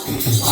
जय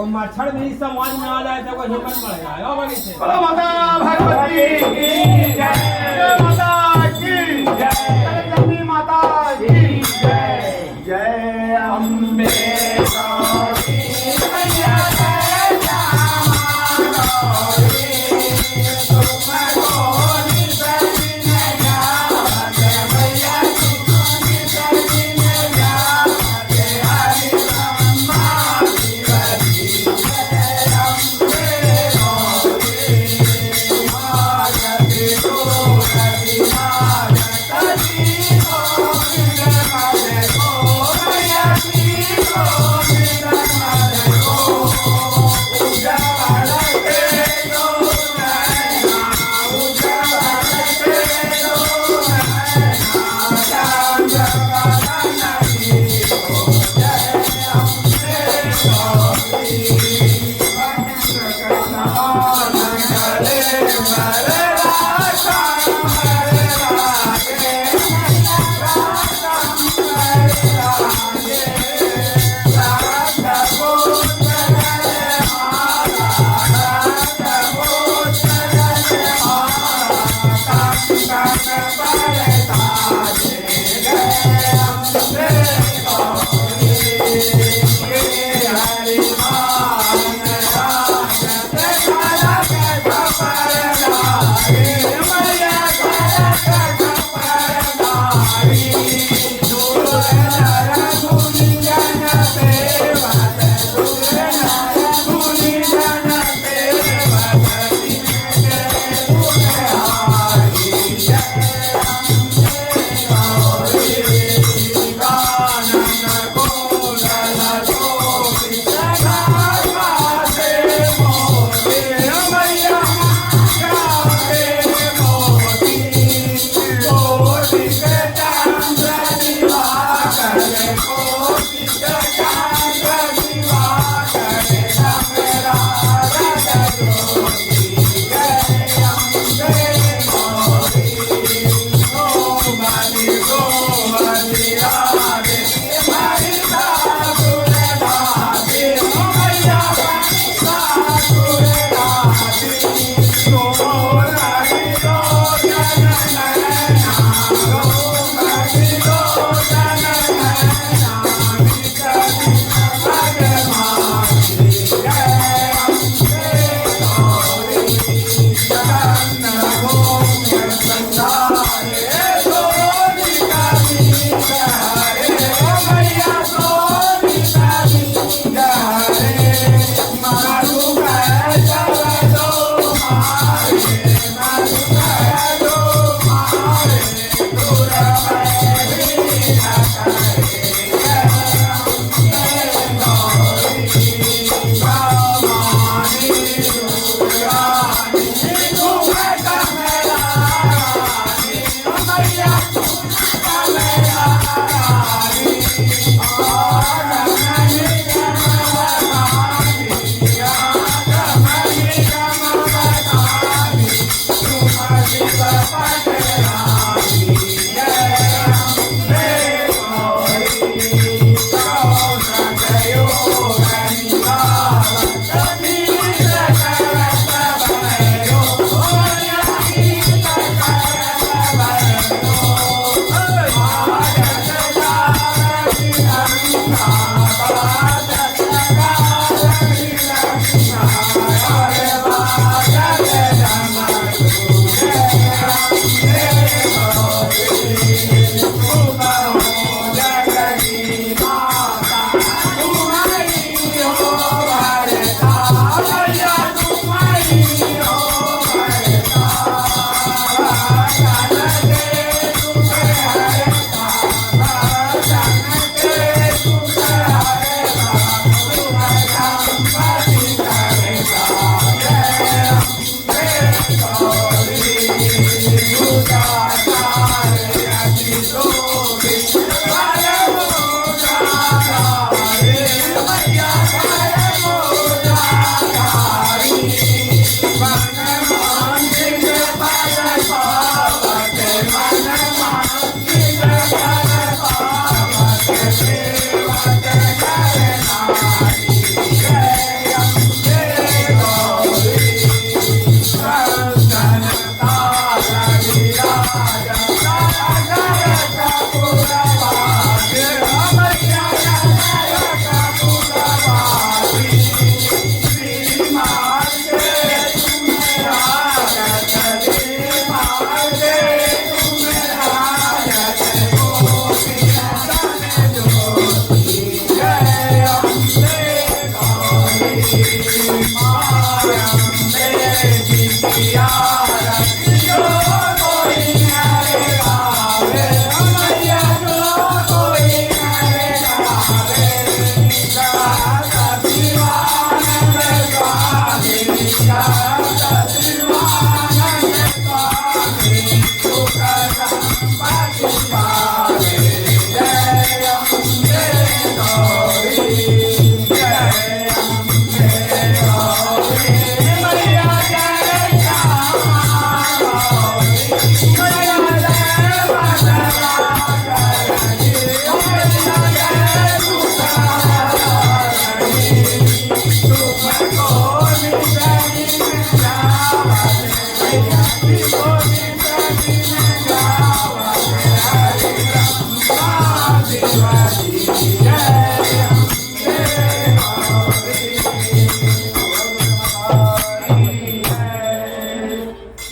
मच्छर भी समाज में आ जाए तो कोई हिम्मत पड़ेगा बोलो माता भगवती की जय, माता की जय, लक्ष्मी माता की जय, जय अम्बे गौरी मैया जय श्यामा गौरी तुमको निसर्ग जावत मैया तुमको निसर्ग जावत हरि ब्रह्मा Hare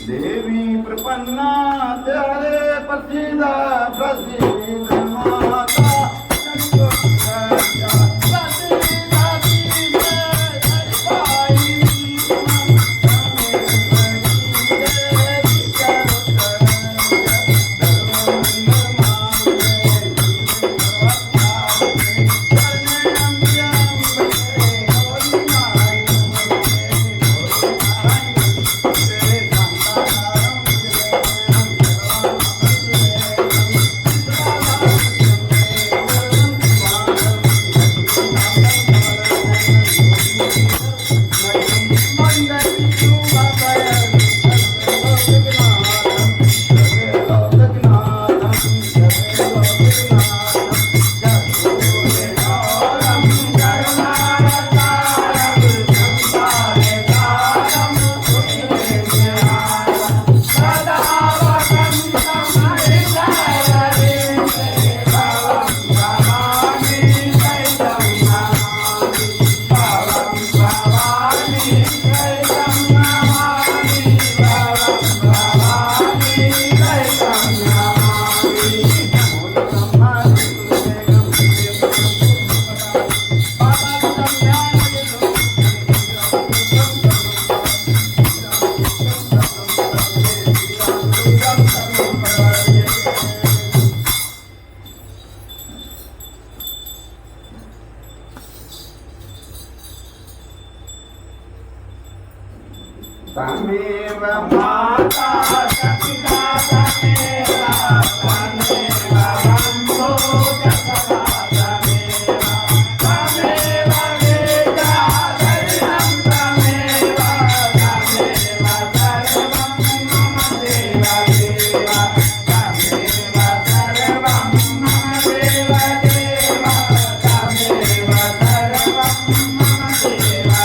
देवी प्रपन्ना हरे प्रसिद्ध प्रसिद्ध माता तमेव माता पिता तमेव बन्धो जगता तमेव वेदा धर्मं तमेव सर्वं मम देव देवा तमेव सर्वं मम देव देवा तमेव सर्वं मम देव देवा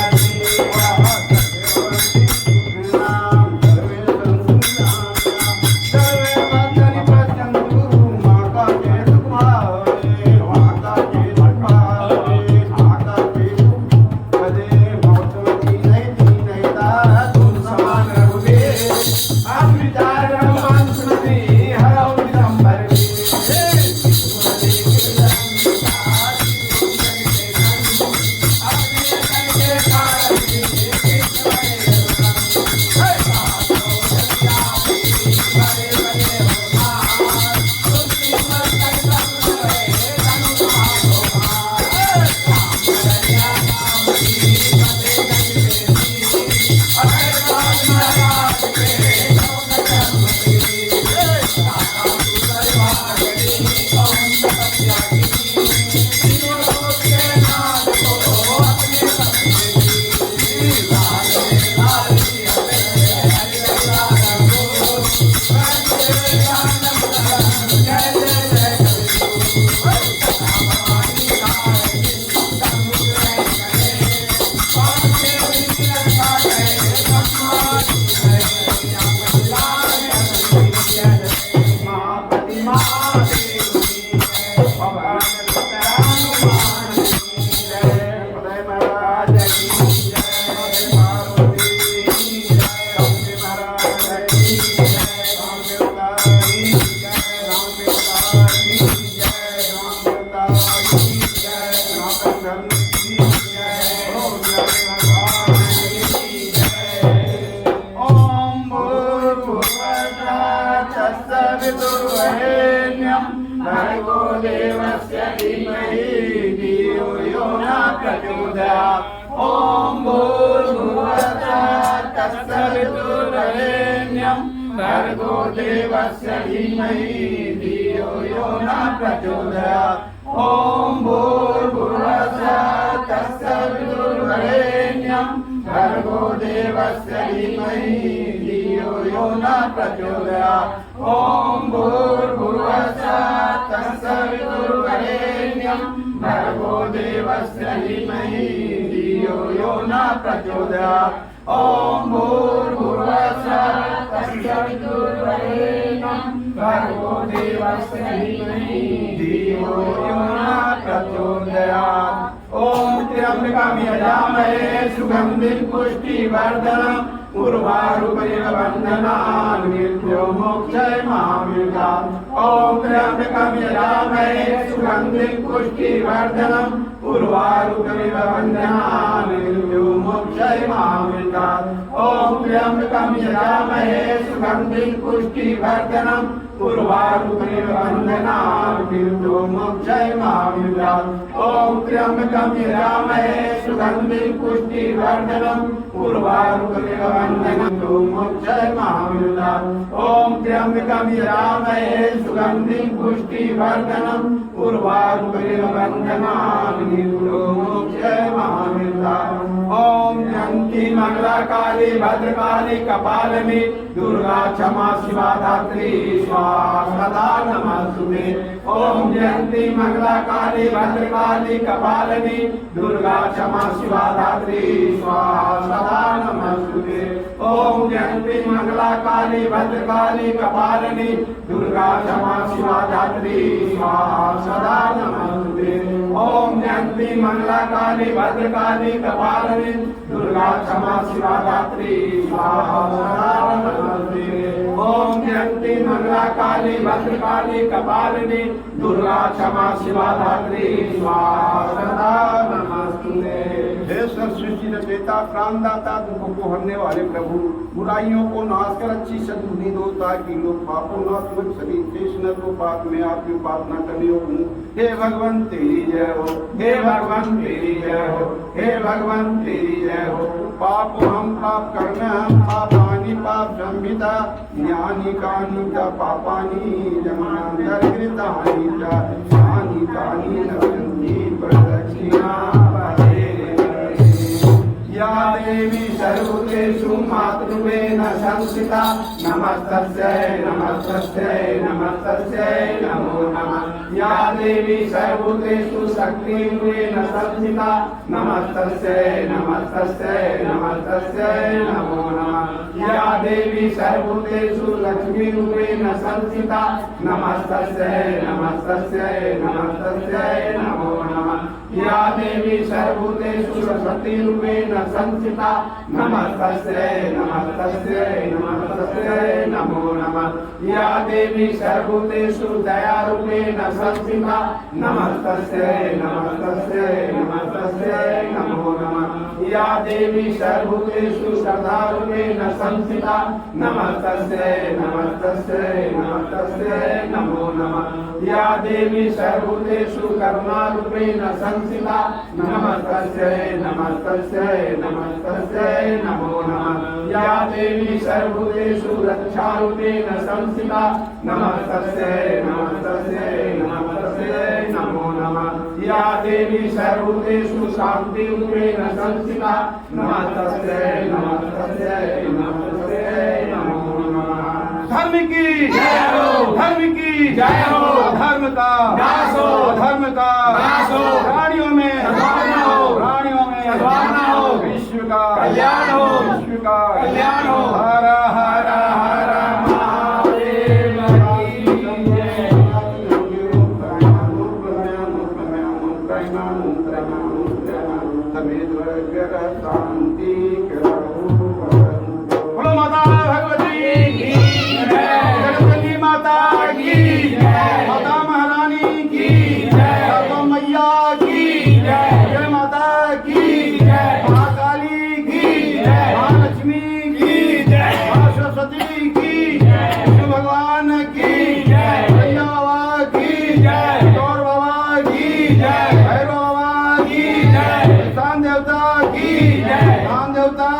भर्गो देवस्य धीमहि धियो यो न प्रचोदयात्। ॐ भूर्भुवस्सुः तत्सवितुर्वरेण्यं भर्गो देवस्य धीमहि धियो यो न प्रचोदयात्। ॐ भूर्भुवस्सुः तत्सवितुर्वरेण्यं भर्गो देवस्य धीमहि धियो यो न प्रचोदयात्। ॐ भूर्भुवस्सुः तत्सवितुर्वरेण्यं भर्गो देवस्य धीमहि धियो यो न प्रचोदयात्। ॐ भूर्भुवस्सुः तत्सवितुर्वरेण्यं भर्गो देवस्य धीमहि धियो यो यजामहे सुगन्धिं पुष्टिवर्धनम् उर्वारुकमिव बन्धनान् मृत्युर्मोक्षयमामृतात् ॐ त्र्यम्बकं यजामहे सुगन्धिं पुष्टिवर्धनम् उर्वारुकमिव बन्धनान् मृत्युर्मोक्षयमामृतात् ॐ त्र्यम्बकं यजामहे सुगन्धिं पुष्टिवर्धनम् उर्वारुकमिव बन्धनान् मृत्युर्मोक्षयमामृतात् ॐ त्र्यम्बकं यजामहे सुगन्धिं पुष्टिवर्धनम् उर्वारुकमिव बन्धनान् मृत्युर्मोक्षयमामृतात् ॐ त्र्यम्बकं यजामहे सुगन्धिं पुष्टिवर्धनम् उर्वारुकमिव बन्धनान् मृत्युर्मोक्षयमामृतात् ॐ जयन्ती मंगला काली भद्रकाली कपालिनी दुर्गा क्षमा शिवा धात्री स्वाहा सदा नमस्तुते ॐ जयन्ती मंगला काली भद्रकाली कपालिनी दुर्गा क्षमा शिवा धात्री स्वाहा सदा नमस्तुते ॐ जयन्ती मंगला काली भद्रकाली कपालिनी दुर्गा क्षमा शिवा धात्री स्वाहा सदा नमस्तुते ॐ जयन्ती मंगला काली भद्रकाली कपालिनी दुर्गा क्षमा शिवा धात्री स्वाहा सदा नमस्तुते ॐ जयन्ती मंगला काली भद्रकाली कपालिनी दुर्गा क्षमा शिवा धात्री स्वाहा सदा नमस्तुते। हे सृष्टि रचयिता प्राणदाता दुखों को हरने वाले प्रभु बुराइयों को नाश कर अच्छी सद्बुद्धि दो ताकि लोग पापों न सभी शेष न तो पाप में आपकी उपासना करने योग्य हूँ। हे भगवान तेरी जय हो, हे भगवान तेरी जय हो, हे भगवान तेरी जय हो। पाप हम पाप करना हम पापानि पाप संहिता ज्ञानी कानि च पापानि जमान्तर्कृतानि च हानि कानि न सन्ति प्रदक्षिणा या देवी सर्वभूतेषु मातृत्वेन संस्थिता नमस्तस्यै नमस्तस्यै नमस्तस्यै नमो नमः। या देवी सर्वभूतेषु शक्तिरूपेण संस्थिता नमस्तस्यै नमस्तस्यै नमस्तस्यै नमो नमः। या देवी सर्वभूतेषु लक्ष्मीरूपेण संस्थिता नमस्तस्यै नमस्तस्यै नमस्तस्यै नमो नमः। या देवी सर्वभूतेषु सरस्वतीरूपेण संस्थिता नमस्तस्यै नमस्तस्यै नमस्तस्यै नमो नमः। या देवी सर्वभूतेषु दयारूपेण संस्थिता नमस्तस्यै नमस्तस्यै नमस्तस्यै नमो नमः। या देवी सर्वभूतेषु श्रद्धारूपेण संस्थिता नमस्तस्यै नमस्तस्यै नमस्तस्यै नमो नमः। या देवी सर्वभूतेषु करुणारूपेण संस्थिता नमस्तस्यै नमस्तस्यै नमस्तस्यै नमो नमः। या देवी सर्वभूतेषु रक्षारूपेण संस्थिता नमस्तस्यै नमस्तस्यै नमस्तस्यै नमो नमः। या देवी सर्वभूतेषु शान्तिरूपेण संस्थिता नमस्तस्यै नमस्तस्यै नमस्तस्यै नमो नमः। धर्म की जय हो, धर्म की जय हो, धर्म का नाश हो, धर्म का नाश हो, प्राणियों में सद्भावना हो, प्राणियों में सद्भावना हो, विश्व का कल्याण हो, विश्व का कल्याण हो। हर हर हर महादेव की जय। शांति बोलो माता भगवती की जय, जगदम्बा माता की जय, माता महारानी की जय, माता मैया की जय, जय माता की जय, महाकाली की जय, महालक्ष्मी की जय, महासरस्वती की जय, विष्णु भगवान की जय, भैया बाबा की जय, गौर बाबा की जय, भैरव बाबा की जय, ईशान देवता की जय, धाम देवता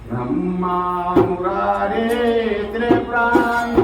ब्रह्मा मुरारे त्रिपुरारी